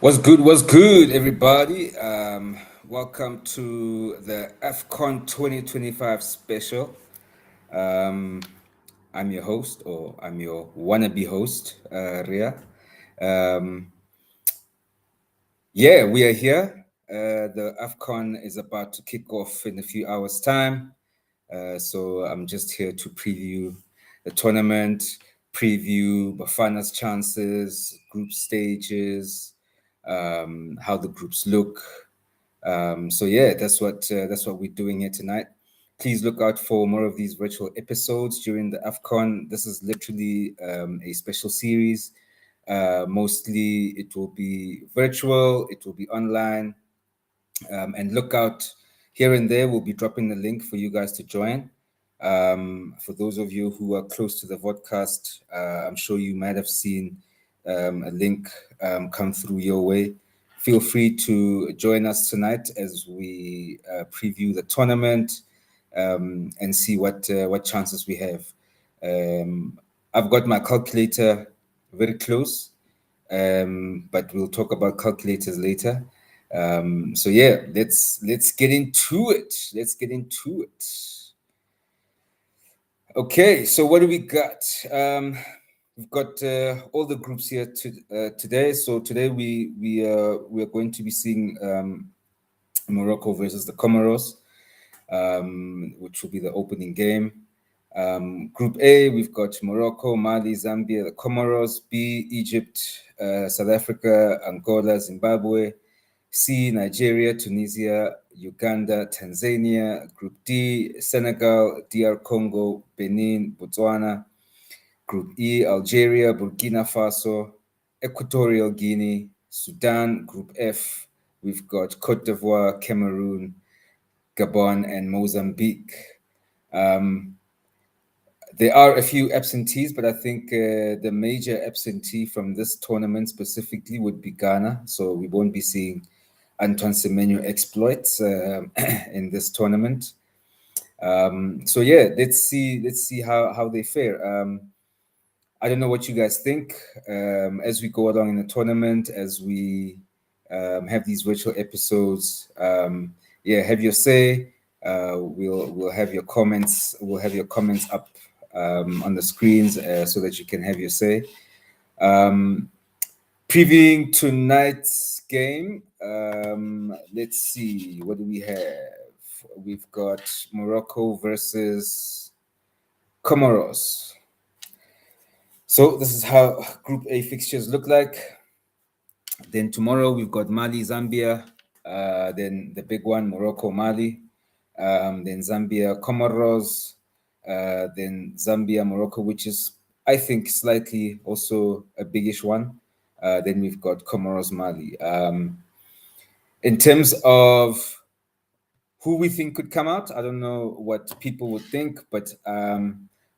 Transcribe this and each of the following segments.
What's good, everybody? Welcome to the AFCON 2025 special. Um, I'm your host, or I'm your wannabe host, Ria. Um, yeah, we are here. The AFCON is about to kick off in a few hours' time. So I'm just here to preview the tournament, preview Bafana's chances, group stages, how the groups look. So yeah, that's what we're doing here tonight. Please look out for more of these virtual episodes during the AFCON. This is literally a special series. Mostly it will be virtual, it will be online, and look out here and there. We'll be dropping the link for you guys to join. For those of you who are close to the vodcast, I'm sure you might have seen a link come through your way. Feel free to join us tonight as we preview the tournament and see what chances we have. I've got my calculator very close, but we'll talk about calculators later. So yeah, let's get into it. Let's get into it. Okay, so what do we got? We've got all the groups here today. So today we are going to be seeing Morocco versus the Comoros, which will be the opening game. Group A, we've got Morocco, Mali, Zambia, the Comoros. B, Egypt, South Africa, Angola, Zimbabwe. C, Nigeria, Tunisia, Uganda, Tanzania. Group D, Senegal, DR Congo, Benin, Botswana. Group E, Algeria, Burkina Faso, Equatorial Guinea, Sudan. Group F, we've got Cote d'Ivoire, Cameroon, Gabon, and Mozambique. There are a few absentees, but I think the major absentee from this tournament specifically would be Ghana. So we won't be seeing Antoine Semenyo exploits in this tournament. So yeah, let's see how they fare. I don't know what you guys think as we go along in the tournament, as we have these virtual episodes. Yeah, have your say. We'll have your comments. We'll have your comments up on the screens so that you can have your say. Previewing tonight's game, let's see, what do we have? We've got Morocco versus Comoros. So this is how Group A fixtures look like. Then tomorrow we've got Mali, Zambia. Then the big one, Morocco, Mali. Then Zambia, Comoros. Then Zambia, Morocco, which is, I think, slightly also a biggish one. Then we've got Comoros, Mali. In terms of who we think could come out, I don't know what people would think, but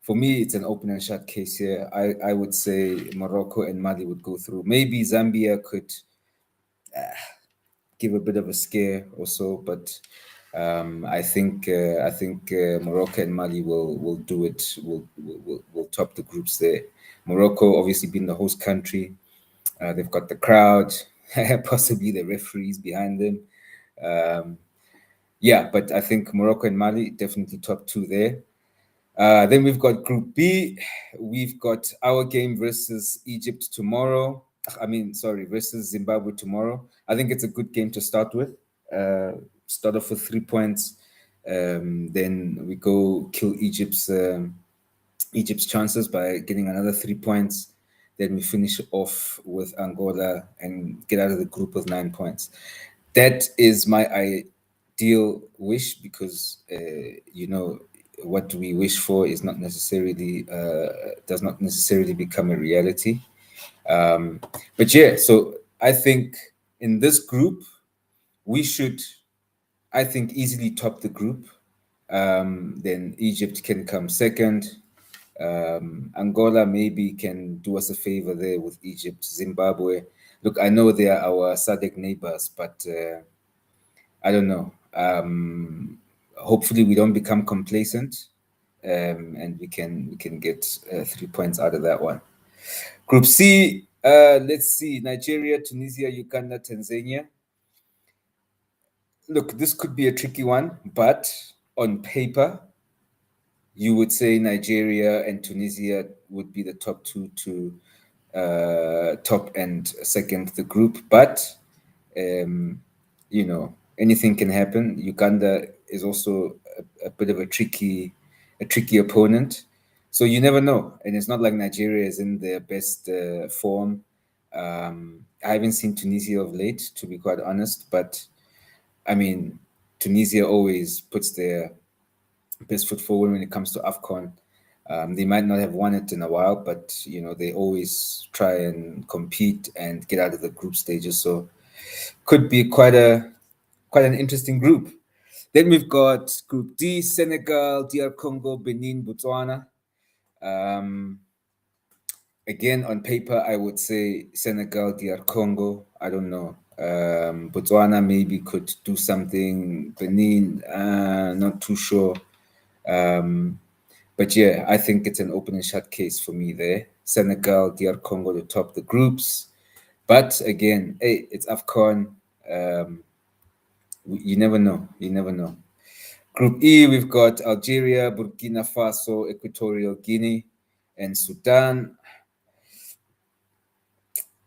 for me, it's an open and shut case here. I would say Morocco and Mali would go through. Maybe Zambia could give a bit of a scare or so, but I think Morocco and Mali will do it. Will top the groups there. Morocco, obviously, being the host country, they've got the crowd, possibly the referees behind them. Yeah, but I think Morocco and Mali definitely top two there. Then we've got Group B. We've got our game versus Egypt tomorrow. Versus Zimbabwe tomorrow. I think it's a good game to start with. Start off with 3 points. Then we go kill Egypt's chances by getting another 3 points. Then we finish off with Angola and get out of the group with 9 points. That is my ideal wish because what we wish for is not necessarily does not necessarily become a reality. But yeah, so I think in this group we should, I think, easily top the group. Then Egypt can come second. Angola maybe can do us a favor there with Egypt. Zimbabwe, look, I know they are our SADC neighbors, but I don't know. Hopefully, we don't become complacent, and we can get 3 points out of that one. Group C, Let's see: Nigeria, Tunisia, Uganda, Tanzania. Look, this could be a tricky one, but on paper, you would say Nigeria and Tunisia would be the top two to top and second the group. But um, anything can happen. Uganda is also a bit of a tricky opponent. So you never know. And it's not like Nigeria is in their best form. I haven't seen Tunisia of late, to be quite honest. But I mean, Tunisia always puts their best foot forward when it comes to AFCON. They might not have won it in a while, but they always try and compete and get out of the group stages. So could be quite an interesting group. Then we've got Group D: Senegal, DR Congo, Benin, Botswana. Um, Again, on paper, I would say Senegal, DR Congo. I don't know. Botswana maybe could do something. Benin, not too sure. But yeah, I think it's an open and shut case for me there. Senegal, DR Congo to top the groups. But again, hey, it's AFCON. You never know. You never know. Group E, we've got Algeria, Burkina Faso, Equatorial Guinea, and Sudan.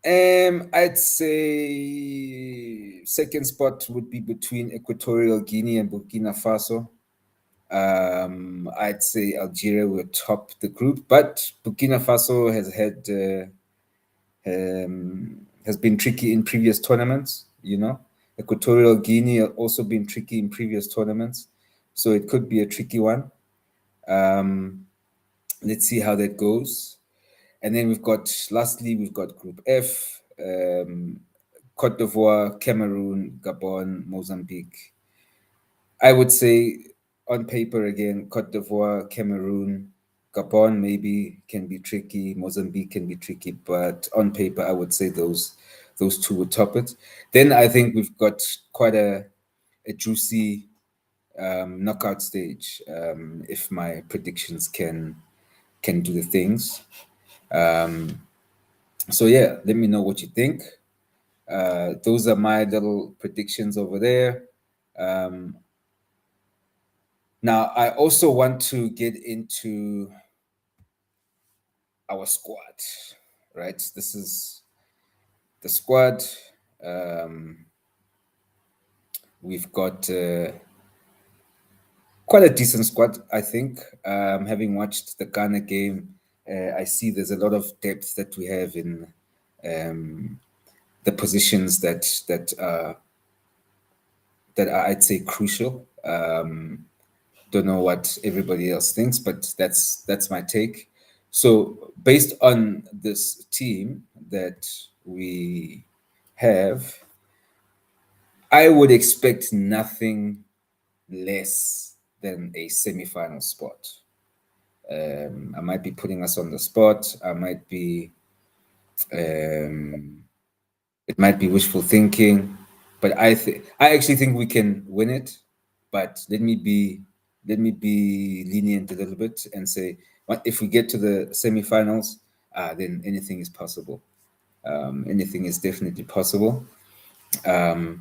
I'd say second spot would be between Equatorial Guinea and Burkina Faso. I'd say Algeria will top the group, but Burkina Faso has been tricky in previous tournaments. Equatorial Guinea have also been tricky in previous tournaments, so it could be a tricky one. Let's see how that goes. And then lastly, we've got Group F: Cote d'Ivoire, Cameroon, Gabon, Mozambique. I would say on paper again, Cote d'Ivoire, Cameroon, Gabon maybe can be tricky, Mozambique can be tricky, but on paper I would say those two would top it. Then I think we've got quite a juicy knockout stage, if my predictions can do the things. So yeah, let me know what you think. Those are my little predictions over there. Now, I also want to get into our squad, right? This is the squad. We've got quite a decent squad, I think. Having watched the Ghana game, I see there's a lot of depth that we have in the positions that are, I'd say, crucial. Don't know what everybody else thinks, but that's my take. So based on this team that we have, I would expect nothing less than a semi-final spot. I might be putting us on the spot. I might be it might be wishful thinking, but I actually think we can win it. But let me be lenient a little bit and say, what if we get to the semifinals? Then anything is possible. Anything is definitely possible. I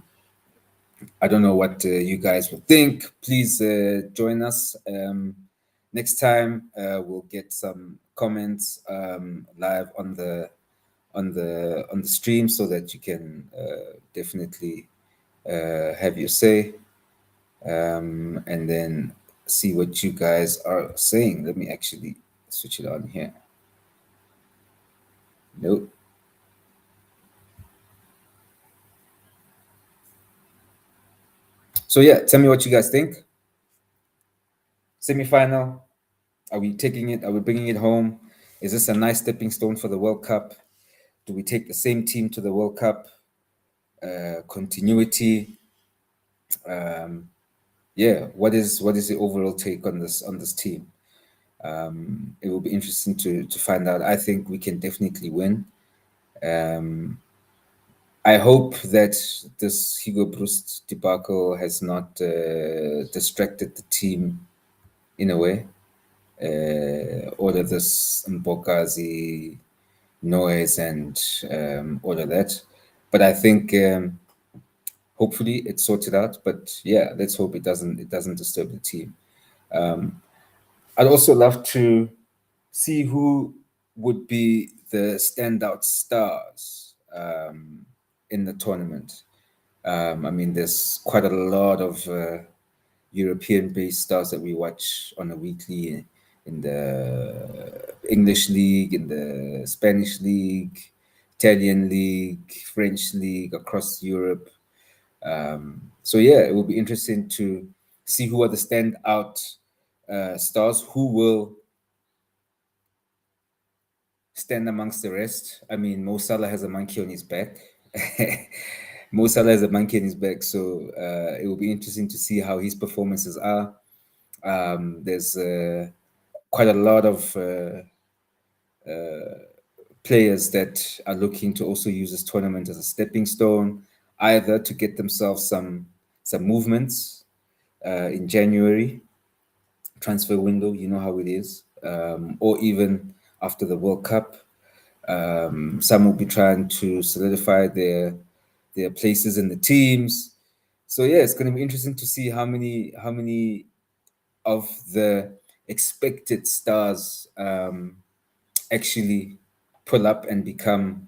don't know what you guys will think. Please join us next time. We'll get some comments live on the stream so that you can definitely have your say, and then see what you guys are saying. Let me actually switch it on here. Nope. So yeah, tell me what you guys think. Semi-final, are we taking it? Are we bringing it home? Is this a nice stepping stone for the World Cup? Do we take the same team to the World Cup? Continuity. Yeah, what is the overall take on this team? It will be interesting to find out. I think we can definitely win. I hope that this Hugo Broos debacle has not distracted the team in a way, or that this Mbokazi noise and all of that. But I think hopefully it's sorted out. But yeah, let's hope it doesn't disturb the team. I'd also love to see who would be the standout stars in the tournament. I mean, there's quite a lot of European-based stars that we watch on a weekly in the English league, in the Spanish league, Italian league, French league across Europe. So yeah, it will be interesting to see who are the standout stars who will stand amongst the rest. I mean, Mo Salah has a monkey on his back. Mo Salah has a monkey on his back, so it will be interesting to see how his performances are. There's quite a lot of players that are looking to also use this tournament as a stepping stone, either to get themselves some movements in January transfer window. You know how it is, or even after the World Cup. Some will be trying to solidify their places in the teams. So yeah, it's going to be interesting to see how many of the expected stars actually pull up and become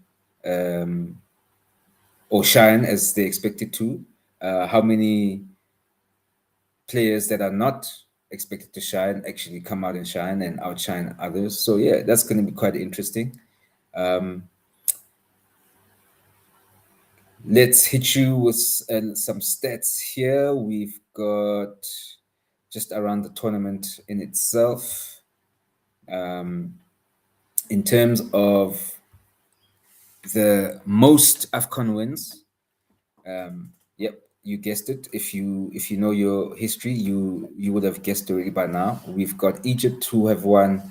or shine as they expected to. How many players that are not expected to shine actually come out and shine and outshine others. So yeah, that's going to be quite interesting. Let's hit you with some stats here. We've got just around the tournament in itself. In terms of the most AFCON wins, yep, you guessed it. If you know your history, you would have guessed already by now. We've got Egypt, who have won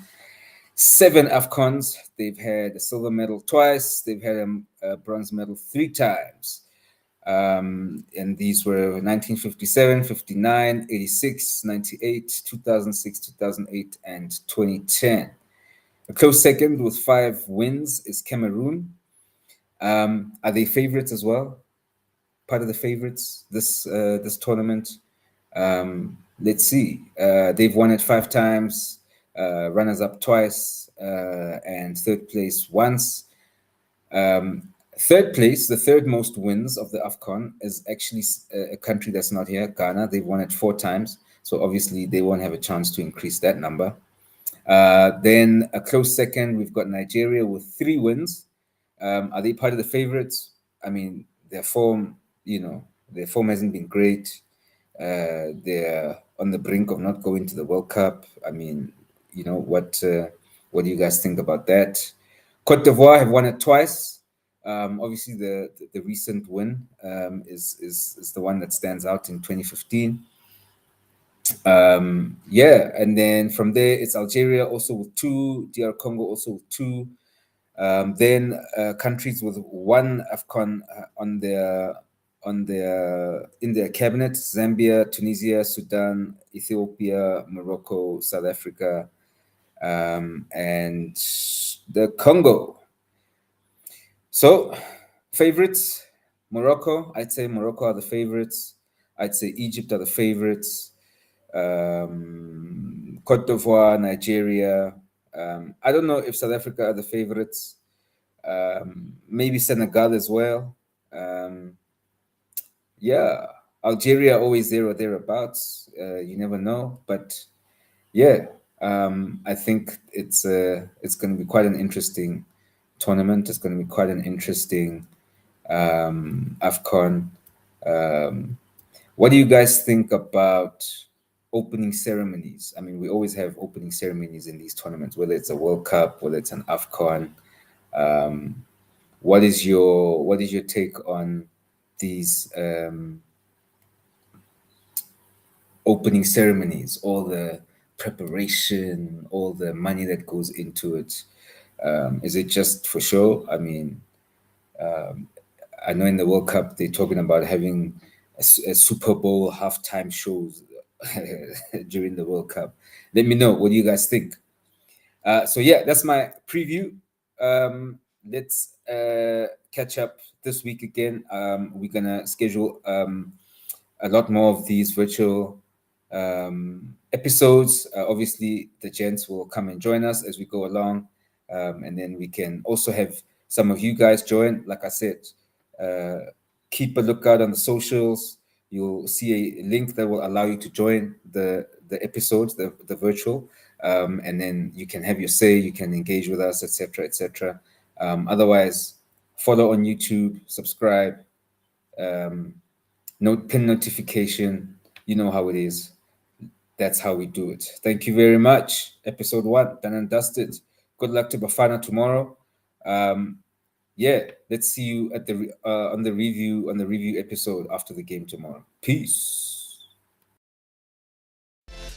7 AFCONs. They've had a silver medal twice. They've had a bronze medal 3 times. And these were 1957, 59, 86, 98, 2006, 2008, and 2010. A close second with 5 wins is Cameroon. Are they favorites as well? Part of the favorites this tournament. Let's see. They've won it 5 times, runners up twice, and third place once. Third place, the third most wins of the AFCON, is actually a country that's not here, Ghana. They've won it 4 times. So obviously they won't have a chance to increase that number. Then a close second, we've got Nigeria with 3 wins. Are they part of the favorites? I mean, their form hasn't been great. They're on the brink of not going to the World Cup. I mean, what do you guys think about that? Cote d'Ivoire have won it twice. Obviously, the recent win is the one that stands out in 2015. Yeah, and then from there it's Algeria also with 2, DR Congo also with 2. Then countries with 1 AFCON in their cabinet: Zambia, Tunisia, Sudan, Ethiopia, Morocco, South Africa, and the Congo. So, favorites: Morocco. I'd say Morocco are the favorites. I'd say Egypt are the favorites. Cote d'Ivoire, Nigeria. I don't know if South Africa are the favorites. Maybe Senegal as well. Yeah, Algeria always there or thereabouts. You never know, but yeah, I think it's going to be quite an interesting tournament. It's going to be quite an interesting AFCON. What do you guys think about opening ceremonies? I mean, we always have opening ceremonies in these tournaments, whether it's a World Cup, whether it's an AFCON. What is your take on these opening ceremonies? All the preparation, all the money that goes into it. Is it just for show? I mean, I know in the World Cup they're talking about having a Super Bowl halftime shows during the World Cup. Let me know, what do you guys think? So yeah, that's my preview. let's catch up this week again. We're gonna schedule a lot more of these virtual episodes. Obviously, the gents will come and join us as we go along, and then we can also have some of you guys join. Like I said, keep a lookout on the socials. You'll see a link that will allow you to join the episodes, the virtual, and then you can have your say. You can engage with us, etc., etc. Otherwise, follow on YouTube, subscribe, pin notification. You know how it is. That's how we do it. Thank you very much. Episode 1 done and dusted. Good luck to Bafana tomorrow. Yeah, let's see you at the on the review episode after the game tomorrow. Peace.